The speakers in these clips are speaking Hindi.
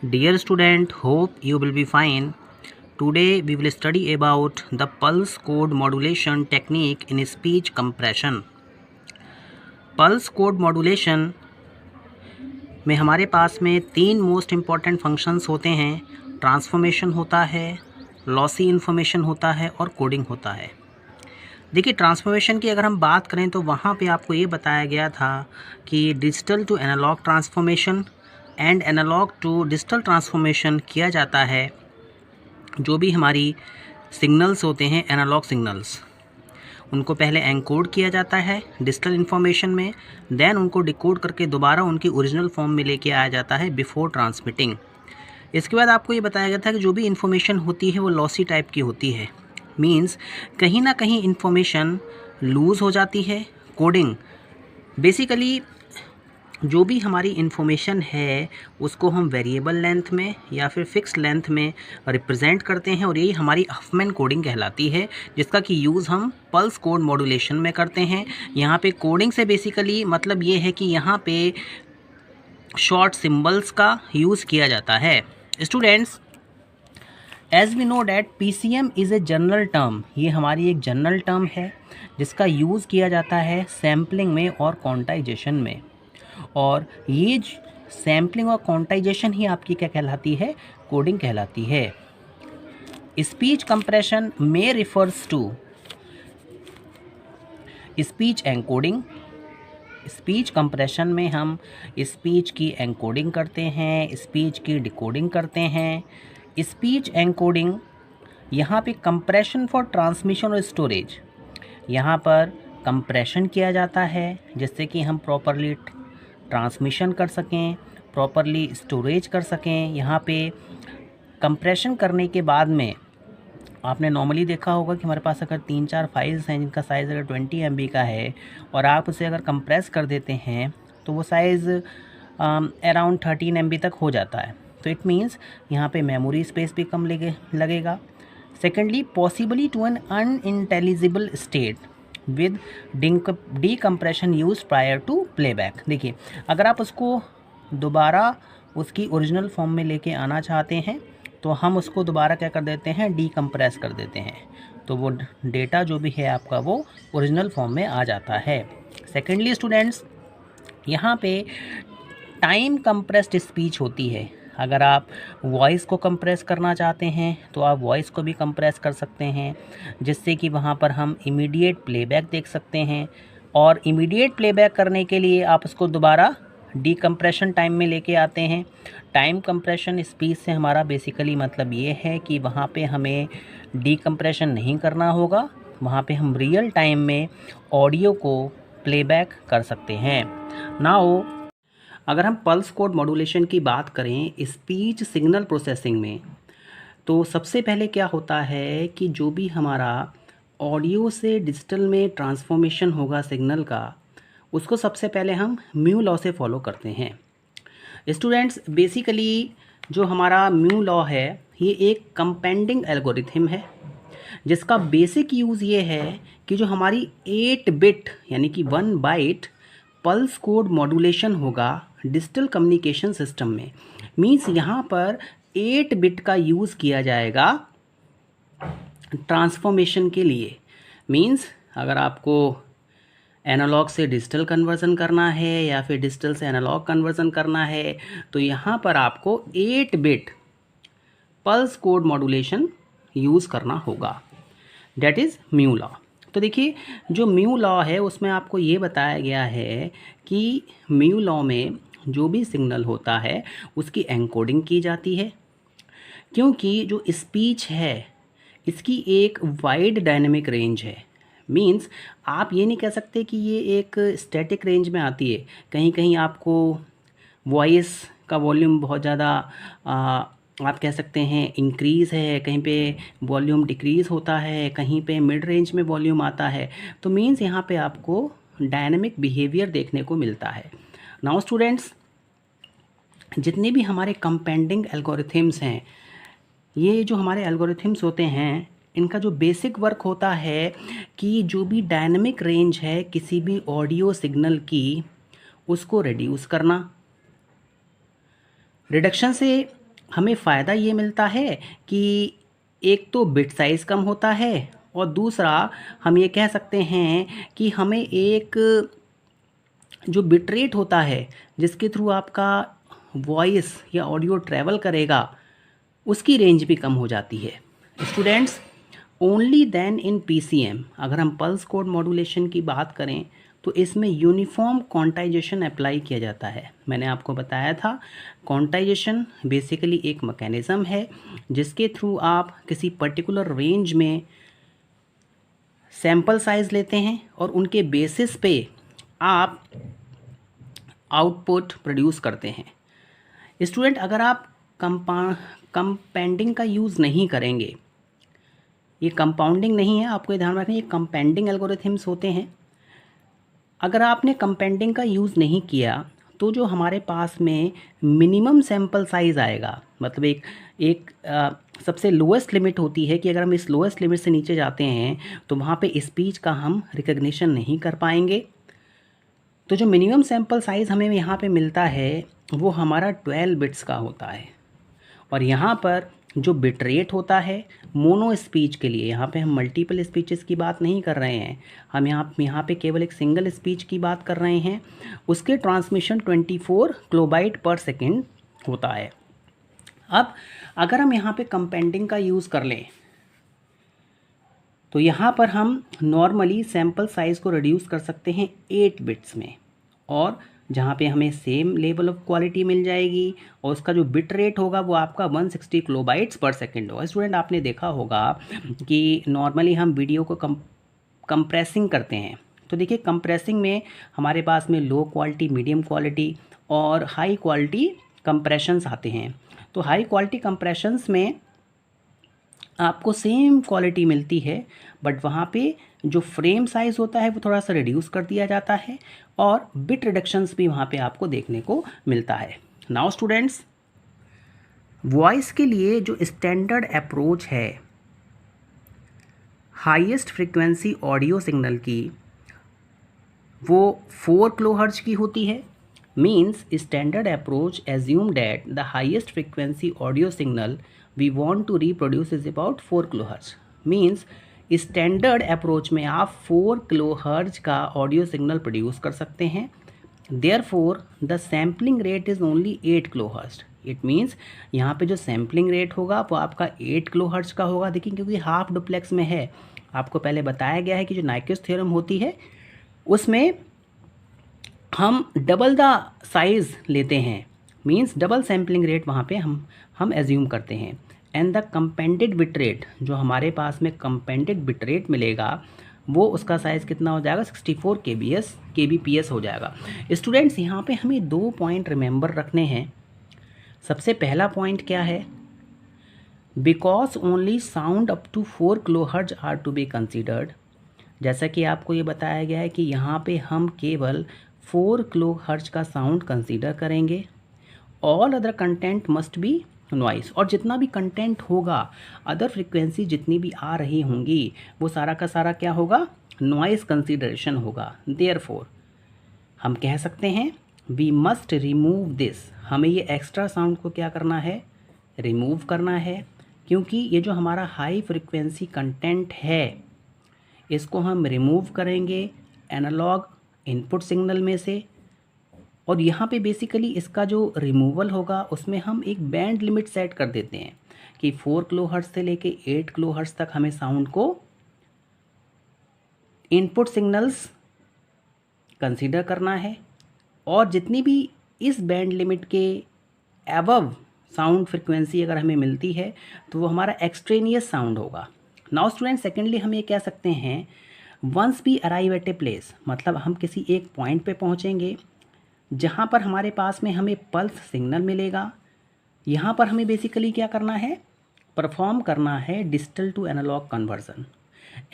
Dear student, hope you will be fine. Today we will study about the pulse code modulation technique in speech compression. Pulse code modulation में हमारे पास में तीन मोस्ट इम्पॉर्टेंट फंक्शंस होते हैं. ट्रांसफॉर्मेशन होता है, लॉसी इन्फॉर्मेशन होता है और कोडिंग होता है. देखिए, ट्रांसफॉर्मेशन की अगर हम बात करें तो वहाँ पे आपको ये बताया गया था कि digital to analog transformation and analog to digital transformation किया जाता है. जो भी हमारी सिग्नल्स होते हैं, एनालॉग सिग्नल्स, उनको पहले एनकोड किया जाता है डिजिटल इन्फॉर्मेशन में, देन उनको डिकोड करके दोबारा उनकी ओरिजिनल फॉर्म में लेके आया जाता है बिफोर ट्रांसमिटिंग. इसके बाद आपको ये बताया गया था कि जो भी इन्फॉर्मेशन होती है वो लॉसी टाइप की होती है. मीन्स कहीं ना कहीं इन्फॉर्मेशन लूज़ हो जाती है. कोडिंग बेसिकली जो भी हमारी इन्फॉर्मेशन है उसको हम वेरिएबल लेंथ में या फिर फिक्स लेंथ में रिप्रेजेंट करते हैं और यही हमारी हफमैन कोडिंग कहलाती है, जिसका कि यूज़ हम पल्स कोड मॉड्यूलेशन में करते हैं. यहाँ पे कोडिंग से बेसिकली मतलब ये है कि यहाँ पे शॉर्ट सिंबल्स का यूज़ किया जाता है. Students, as we know that PCM is a general term. ये हमारी एक जनरल टर्म है जिसका यूज़ किया जाता है सैम्पलिंग में और क्वांटाइजेशन में. और ये सैम्पलिंग और क्वांटाइजेशन ही आपकी क्या कहलाती है? कोडिंग कहलाती है. स्पीच कंप्रेशन में refers to speech encoding. Speech compression में हम स्पीच की एनकोडिंग करते हैं, स्पीच की डिकोडिंग करते हैं. स्पीच एनकोडिंग यहाँ पे कंप्रेशन फॉर ट्रांसमिशन और स्टोरेज. यहाँ पर कंप्रेशन किया जाता है जिससे कि हम प्रॉपरली ट्रांसमिशन कर सकें, प्रॉपरली स्टोरेज कर सकें. यहाँ पे कंप्रेशन करने के बाद में आपने नॉर्मली देखा होगा कि हमारे पास अगर 3-4 फाइल्स हैं जिनका साइज़ अगर 20 MB का है और आप उसे अगर कंप्रेस कर देते हैं तो वो साइज़ अराउंड 13 MB तक हो जाता है. तो इट मीन्स यहाँ पे मेमोरी स्पेस भी कम लगेगा. Secondly, possibly to an unintelligible state with decompression use prior to playback. देखिए, अगर आप उसको दोबारा उसकी ओरिजिनल फॉर्म में लेके आना चाहते हैं तो हम उसको दोबारा क्या कर देते हैं? डीकम्प्रेस कर देते हैं. तो वो डेटा जो भी है आपका वो ओरिजिनल फॉर्म में आ जाता है. सेकेंडली स्टूडेंट्स, यहाँ पे टाइम कंप्रेस्ड स्पीच होती है. अगर आप वॉइस को कंप्रेस करना चाहते हैं तो आप वॉइस को भी कंप्रेस कर सकते हैं, जिससे कि वहाँ पर हम इमीडिएट प्लेबैक देख सकते हैं. और इमीडिएट प्लेबैक करने के लिए आप उसको दोबारा डीकम्प्रेशन टाइम में लेके आते हैं. टाइम कंप्रेशन स्पीच से हमारा बेसिकली मतलब ये है कि वहाँ पे हमें डीकम्प्रेशन नहीं करना होगा, वहाँ पे हम रियल टाइम में ऑडियो को प्लेबैक कर सकते हैं. नाउ अगर हम पल्स कोड मॉड्यूलेशन की बात करें स्पीच सिग्नल प्रोसेसिंग में, तो सबसे पहले क्या होता है कि जो भी हमारा ऑडियो से डिजिटल में ट्रांसफॉर्मेशन होगा सिग्नल का, उसको सबसे पहले हम म्यू लॉ से फॉलो करते हैं. स्टूडेंट्स, बेसिकली जो हमारा म्यू लॉ है ये एक कंपेंडिंग एल्गोरिथम है जिसका बेसिक यूज़ ये है कि जो हमारी 8 बिट यानी कि 1 बाइट पल्स कोड मॉड्यूलेशन होगा डिजिटल कम्युनिकेशन सिस्टम में. मीन्स यहाँ पर 8 बिट का यूज़ किया जाएगा ट्रांसफॉर्मेशन के लिए. मीन्स अगर आपको एनालॉग से डिजिटल कन्वर्ज़न करना है या फिर डिजिटल से एनालॉग कन्वर्ज़न करना है तो यहाँ पर आपको 8 bit pulse code modulation use करना होगा. That is mu law. तो देखिए, जो म्यू लॉ है उसमें आपको ये बताया गया है कि म्यू लॉ में जो भी सिग्नल होता है उसकी एनकोडिंग की जाती है, क्योंकि जो स्पीच है इसकी एक वाइड डायनेमिक रेंज है. मींस आप ये नहीं कह सकते कि ये एक स्टैटिक रेंज में आती है. कहीं कहीं आपको वॉइस का वॉल्यूम बहुत ज़्यादा आप कह सकते हैं इंक्रीज़ है, कहीं पे वॉल्यूम डिक्रीज़ होता है, कहीं पे मिड रेंज में वॉल्यूम आता है. तो मींस यहाँ पे आपको डायनेमिक बिहेवियर देखने को मिलता है. नाउ स्टूडेंट्स, जितने भी हमारे कंपेंडिंग एल्गोरिथम्स हैं, ये जो हमारे एल्गोरिथम्स होते हैं इनका जो बेसिक वर्क होता है कि जो भी डायनेमिक रेंज है किसी भी ऑडियो सिग्नल की उसको रिड्यूस करना. रिडक्शन से हमें फ़ायदा ये मिलता है कि एक तो बिट साइज़ कम होता है और दूसरा हम ये कह सकते हैं कि हमें एक जो बिट रेट होता है जिसके थ्रू आपका वॉइस या ऑडियो ट्रैवल करेगा उसकी रेंज भी कम हो जाती है। Students, only then in PCM अगर हम पल्स कोड मॉड्यूलेशन की बात करें तो इसमें यूनिफॉर्म क्वांटाइजेशन अप्लाई किया जाता है। मैंने आपको बताया था क्वांटाइजेशन बेसिकली एक मैकेनिज़्म है जिसके थ्रू आप किसी पर्टिकुलर रेंज में सैंपल साइज़ लेते हैं और उनके बेसिस पे आप आउटपुट प्रोड्यूस करते हैं। स्टूडेंट, अगर आप कंपाउंडिंग का यूज़ नहीं करेंगे, ये कंपाउंडिंग नहीं है, आपको ये ध्यान रखना, ये कंपाउंडिंग एल्गोरिथम्स होते हैं। अगर आपने कंपाउंडिंग का यूज़ नहीं किया तो जो हमारे पास में मिनिमम सैंपल साइज़ आएगा, मतलब एक सबसे लोएस्ट लिमिट होती है कि अगर हम इस लोएस्ट लिमिट से नीचे जाते हैं तो वहाँ पे स्पीच का हम रिकग्निशन नहीं कर पाएंगे। तो जो मिनिमम सैंपल साइज़ हमें यहाँ पे मिलता है वो हमारा 12 बिट्स का होता है। और यहाँ पर जो बिट रेट होता है मोनो स्पीच के लिए, यहाँ पे हम मल्टीपल स्पीचेस की बात नहीं कर रहे हैं, हम यहाँ पे केवल एक सिंगल स्पीच की बात कर रहे हैं, उसके ट्रांसमिशन 24 किलोबाइट पर सेकेंड होता है। अब अगर हम यहाँ पे कंपाउंडिंग का यूज़ कर लें तो यहाँ पर हम नॉर्मली सैंपल साइज़ को रिड्यूस कर सकते हैं 8 बिट्स में, और जहाँ पे हमें सेम लेवल ऑफ क्वालिटी मिल जाएगी और उसका जो बिट रेट होगा वो आपका 160 किलोबाइट्स पर सेकेंड होगा। स्टूडेंट, आपने देखा होगा कि नॉर्मली हम वीडियो को कंप्रेसिंग करते हैं, तो देखिए कंप्रेसिंग में हमारे पास में लो क्वालिटी, मीडियम क्वालिटी और हाई क्वालिटी कंप्रेशंस आते हैं। तो हाई क्वालिटी कंप्रेशंस में आपको सेम क्वालिटी मिलती है, बट वहाँ पे जो फ्रेम साइज़ होता है वो थोड़ा सा रिड्यूस कर दिया जाता है और बिट रिडक्शंस भी वहाँ पे आपको देखने को मिलता है। नाउ स्टूडेंट्स, वॉइस के लिए जो स्टैंडर्ड अप्रोच है हाईएस्ट फ्रीक्वेंसी ऑडियो सिग्नल की वो 4 किलोहर्ट्ज की होती है। Means standard approach assume that the highest frequency audio signal we want to reproduce is about 4 kilohertz. Means standard approach में आप 4 किलोहर्ट्ज का ऑडियो सिग्नल प्रोड्यूस कर सकते हैं। Therefore the sampling rate is only 8 kilohertz. It means यहाँ पे जो सैम्पलिंग रेट होगा वो आपका 8 किलोहर्ट्ज का होगा। देखिए, क्योंकि हाफ डुप्लेक्स में है, आपको पहले बताया गया है कि जो नाइक्विस्ट थ्योरम होती है उसमें हम डबल द साइज़ लेते हैं, मीन्स डबल सैम्पलिंग रेट वहाँ पे हम एज्यूम करते हैं। एंड द कंपेंडेड बिट रेट, जो हमारे पास में कंपेंडेड बिट रेट मिलेगा वो उसका साइज़ कितना हो जाएगा, 64 kbps हो जाएगा। स्टूडेंट्स, यहाँ पे हमें 2 पॉइंट रिमेंबर रखने हैं। सबसे पहला पॉइंट क्या है, because only sound up to 4 kilohertz are to be considered. जैसा कि आपको ये बताया गया है कि यहाँ पे हम केवल 4 किलोहर्ट्ज का साउंड कंसीडर करेंगे। All other content must be noise, और जितना भी कंटेंट होगा, अदर फ्रिक्वेंसी जितनी भी आ रही होंगी वो सारा का सारा क्या होगा, नॉइस कंसीडरेशन होगा। देयरफॉर हम कह सकते हैं वी मस्ट रिमूव दिस, हमें ये एक्स्ट्रा साउंड को क्या करना है, रिमूव करना है, क्योंकि ये जो हमारा हाई फ्रिक्वेंसी कंटेंट है इसको हम रिमूव करेंगे एनालॉग इनपुट सिग्नल में से। और यहाँ पे बेसिकली इसका जो रिमूवल होगा उसमें हम एक बैंड लिमिट सेट कर देते हैं कि 4 किलोहर्ट्ज से लेके 8 किलोहर्ट्ज तक हमें साउंड को इनपुट सिग्नल्स कंसीडर करना है, और जितनी भी इस बैंड लिमिट के एबव साउंड फ्रिक्वेंसी अगर हमें मिलती है तो वो हमारा एक्सट्रेनियस साउंड होगा। नाउ स्टूडेंट, सेकेंडली हम ये कह सकते हैं once we arrive at a place, मतलब हम किसी एक पॉइंट पे पहुँचेंगे जहाँ पर हमारे पास में हमें पल्स सिग्नल मिलेगा। यहाँ पर हमें बेसिकली क्या करना है, परफॉर्म करना है digital to analog conversion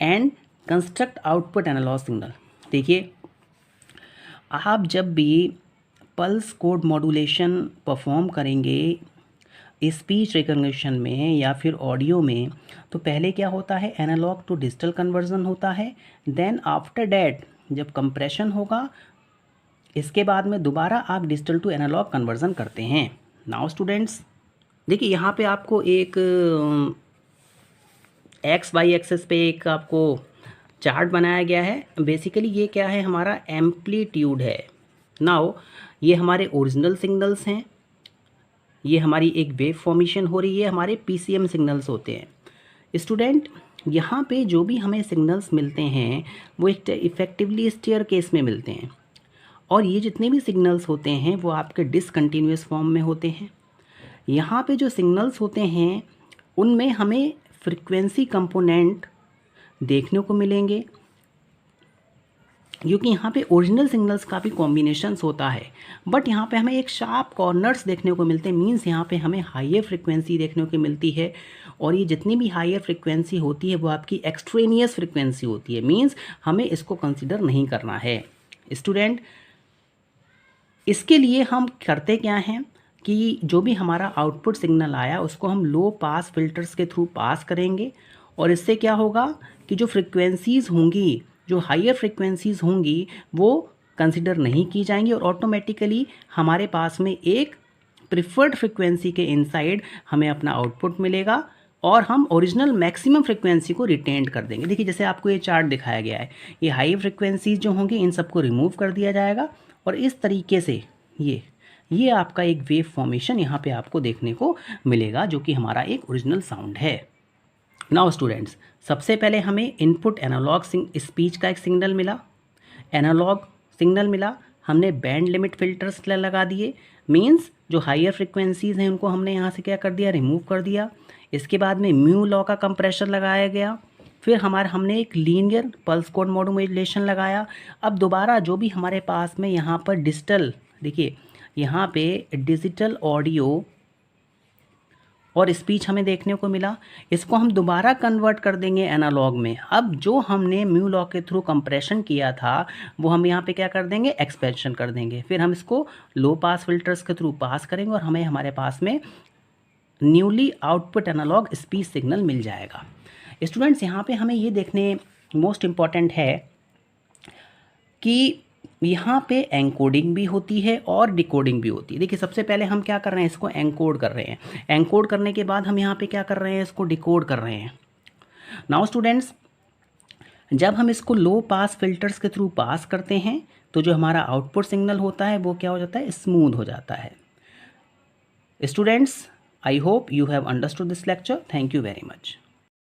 and construct output analog signal. देखिए, आप जब भी पल्स कोड मॉड्यूलेशन परफॉर्म करेंगे स्पीच रिकग्निशन में या फिर ऑडियो में, तो पहले क्या होता है, एनालॉग टू डिजिटल कन्वर्जन होता है। देन आफ्टर डैट जब कंप्रेशन होगा इसके बाद में दोबारा आप डिजिटल टू एनालॉग कन्वर्जन करते हैं। नाउ स्टूडेंट्स, देखिए यहाँ पे आपको एक एक्स वाई एक्सेस पे एक आपको चार्ट बनाया गया है। बेसिकली ये क्या है, हमारा एम्पलीट्यूड है। नाउ ये हमारे ओरिजिनल सिग्नल्स हैं, ये हमारी एक वेव फॉर्मेशन हो रही है, हमारे पीसीएम सिग्नल्स होते हैं। स्टूडेंट यहाँ पे जो भी हमें सिग्नल्स मिलते हैं वो एक इफेक्टिवली स्टेयर केस में मिलते हैं, और ये जितने भी सिग्नल्स होते हैं वो आपके डिसकंटिन्यूअस फॉर्म में होते हैं। यहाँ पे जो सिग्नल्स होते हैं उनमें हमें फ्रीक्वेंसी कंपोनेंट देखने को मिलेंगे, क्योंकि यहाँ पे ओरिजिनल सिग्नल्स का भी कॉम्बिनेशंस होता है, बट यहाँ पे हमें एक शार्प कॉर्नर्स देखने को मिलते हैं। मींस यहाँ पे हमें हायर फ्रिक्वेंसी देखने को मिलती है, और ये जितनी भी हायर फ्रिक्वेंसी होती है वो आपकी एक्सट्रेनियस फ्रिक्वेंसी होती है। मींस हमें इसको कंसिडर नहीं करना है। स्टूडेंट इसके लिए हम करते क्या हैं कि जो भी हमारा आउटपुट सिग्नल आया उसको हम लो पास फिल्टर्स के थ्रू पास करेंगे, और इससे क्या होगा कि जो फ्रिक्वेंसीज़ होंगी, जो हायर फ्रिक्वेंसीज़ होंगी वो कंसिडर नहीं की जाएंगी, और ऑटोमेटिकली हमारे पास में एक प्रिफर्ड फ्रिक्वेंसी के इनसाइड हमें अपना आउटपुट मिलेगा, और हम ओरिजिनल मैक्सिमम फ्रिक्वेंसी को रिटेन कर देंगे। देखिए जैसे आपको ये चार्ट दिखाया गया है, ये हाई फ्रिक्वेंसीज जो होंगी इन सबको रिमूव कर दिया जाएगा, और इस तरीके से ये आपका एक वेव फॉर्मेशन यहाँ पे आपको देखने को मिलेगा, जो कि हमारा एक ओरिजिनल साउंड है। नाउ स्टूडेंट्स, सबसे पहले हमें इनपुट एनालॉग स्पीच का एक सिग्नल मिला, एनालॉग सिग्नल मिला, हमने बैंड लिमिट फिल्टर्स लगा दिए। मींस जो हायर फ्रिक्वेंसीज़ हैं उनको हमने यहाँ से क्या कर दिया, रिमूव कर दिया। इसके बाद में म्यू लॉ का कंप्रेशर लगाया गया, फिर हमने एक लीनियर पल्स कोड मॉड्यूलेशन लगाया। अब दोबारा जो भी हमारे पास में यहाँ पर डिजिटल, देखिए यहाँ पे डिजिटल ऑडियो और स्पीच हमें देखने को मिला, इसको हम दोबारा कन्वर्ट कर देंगे एनालॉग में। अब जो हमने म्यू लॉ के थ्रू कंप्रेशन किया था वो हम यहाँ पे क्या कर देंगे, एक्सपेंशन कर देंगे। फिर हम इसको लो पास फिल्टर्स के थ्रू पास करेंगे, और हमें हमारे पास में newly output analog speech signal मिल जाएगा। स्टूडेंट्स यहाँ पे हमें ये देखने मोस्ट इम्पॉर्टेंट है कि यहाँ पे एनकोडिंग भी होती है और डिकोडिंग भी होती है। देखिए सबसे पहले हम क्या कर रहे हैं, इसको एनकोड कर रहे हैं। एनकोड करने के बाद हम यहाँ पे क्या कर रहे हैं, इसको डिकोड कर रहे हैं। नाउ स्टूडेंट्स, जब हम इसको लो पास फिल्टर्स के थ्रू पास करते हैं तो जो हमारा आउटपुट सिग्नल होता है वो क्या हो जाता है, स्मूथ हो जाता है। Students, I hope you have understood this lecture. Thank you very much.